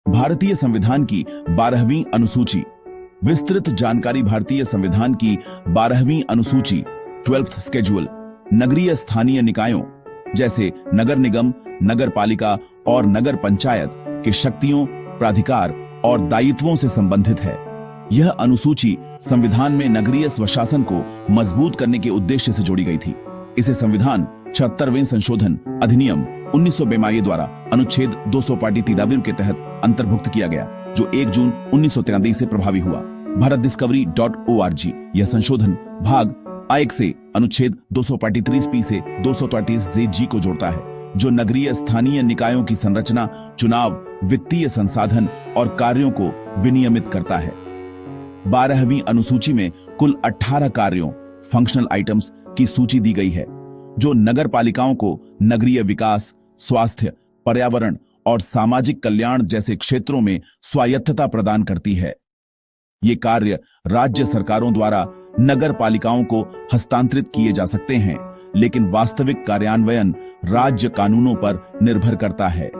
भारतीय संविधान की 12वीं अनुसूची। विस्तृत जानकारी। भारतीय संविधान की 12वीं अनुसूची 12th शेड्यूल नगरीय स्थानीय निकायों जैसे नगर निगम, नगर पालिका और नगर पंचायत के शक्तियों, प्राधिकार और दायित्वों से संबंधित है। यह अनुसूची संविधान में नगरीय स्वशासन को मजबूत करने के उद्देश्य से जोड़ी गई थी। इसे संविधान 76वें संशोधन अधिनियम 1992 द्वारा अनुच्छेद 243 के तहत अंतर्भुक्त किया गया, जो 1 जून 1993 से प्रभावी हुआ। bharatdiscovery.org यह संशोधन भाग I से अनुच्छेद 243p से 233g को जोड़ता है, जो नगरीय स्थानीय निकायों की संरचना, चुनाव, वित्तीय संसाधन और कार्यों को विनियमित करता है। 12वीं अनुसूची में कुल 18 कार्यों फंक्शनल आइटम्स की सूची दी गई है, जो नगर पालिकाओं को नगरीय विकास, स्वास्थ्य, पर्यावरण और सामाजिक कल्याण जैसे क्षेत्रों में स्वायत्तता प्रदान करती है। ये कार्य राज्य सरकारों द्वारा नगर पालिकाओं को हस्तांतरित किए जा सकते हैं, लेकिन वास्तविक कार्यान्वयन राज्य कानूनों पर निर्भर करता है।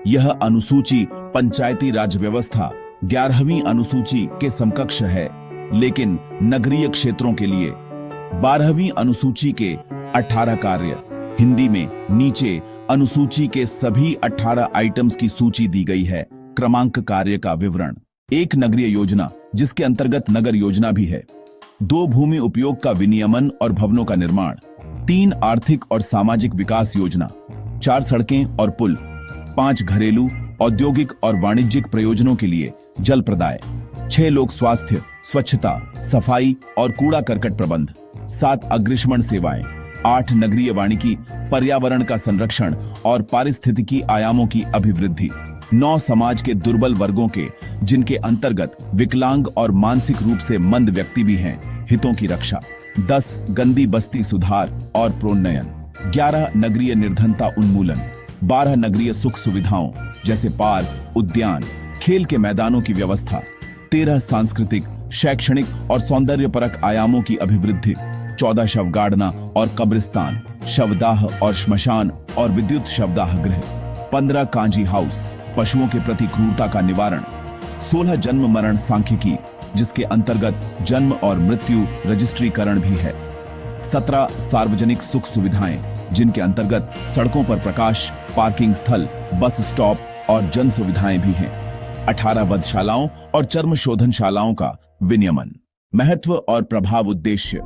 यह अनुसूची पंचायती राज व्यवस्था 11वीं अनुसूची के समकक्ष है, लेकिन नगरीय क्षेत्रों के लिए 12वीं अनुसूची के 18 कार्य हिंदी में नीचे अनुसूची के सभी 18 आइटम्स की सूची दी गई है। क्रमांक कार्य का विवरण। 1 नगरीय योजना, जिसके अंतर्गत नगर योजना भी है। 2 भूमि उपयोग का विनियमन और भवनों का निर्माण। 3 आर्थिक और सामाजिक विकास योजना। 4 सड़कें और पुल। 5 घरेलू, औद्योगिक और वाणिज्यिक प्रयोजनों के लिए जल प्रदाय। 6 लोक स्वास्थ्य, स्वच्छता, सफाई और कूड़ा करकट प्रबंध। 7 अग्रिशमन सेवाएं। 8 नगरीय वानिकी, पर्यावरण का संरक्षण और पारिस्थितिकी आयामों की अभिवृद्धि। 9 समाज के दुर्बल वर्गों के, जिनके अंतर्गत विकलांग और मानसिक रूप से मंद व्यक्ति भी हैं, हितों की रक्षा। 10 गंदी बस्ती सुधार और प्रोन्नयन। 11 नगरीय निर्धनता उन्मूलन। 12 नगरीय सुख सुविधाओं जैसे पार्क, उद्यान, खेल के मैदानों की व्यवस्था। 13 सांस्कृतिक, शैक्षणिक और सौंदर्यपरक आयामों की अभिवृद्धि। 14 शवगाड़ना और कब्रिस्तान, शवदाह और श्मशान और विद्युत शवदाह गृह। 15 कांजी हाउस, पशुओं के प्रति क्रूरता का निवारण। 16 जन्म मरण सांख्यिकी, जिसके अंतर्गत जन्म और मृत्यु रजिस्ट्रीकरण भी है। 17 सार्वजनिक सुख सुविधाएं, जिनके अंतर्गत सड़कों पर प्रकाश, पार्किंग स्थल, बस स्टॉप और जन सुविधाएं भी हैं। 18 वधशालाओं और चर्म शोधनशालाओं का विनियमन। महत्व और प्रभाव। उद्देश्य।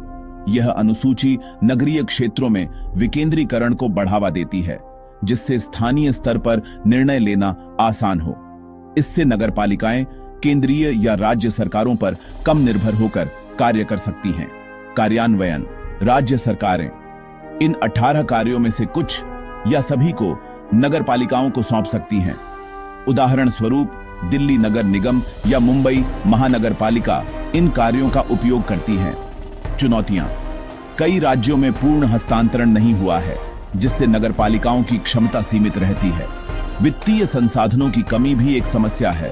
यह अनुसूची नगरीय क्षेत्रों में विकेंद्रीकरण को बढ़ावा देती है, जिससे स्थानीय स्तर पर निर्णय लेना आसान हो। इससे नगरपालिकाएं केंद्रीय या राज्य सरकारों पर कम निर्भर होकर कार्य कर सकती हैं। कार्यान्वयन। राज्य सरकारें इन 18 कार्यों में से कुछ या सभी को नगरपालिकाओं को सौंप सकती हैं। उदाहरण स्वरूप दिल्ली नगर निगम या मुंबई महानगर पालिका इन कार्यों का उपयोग करती हैं। चुनौतियां। कई राज्यों में पूर्ण हस्तांतरण नहीं हुआ है, जिससे नगरपालिकाओं की क्षमता सीमित रहती है। वित्तीय संसाधनों की कमी भी एक समस्या है।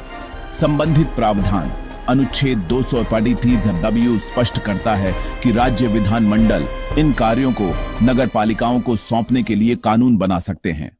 संबंधित प्रावधान। अनुच्छेद 243W स्पष्ट करता है कि राज्य विधानमंडल इन कार्यों को नगरपालिकाओं को सौंपने के लिए कानून बना सकते हैं।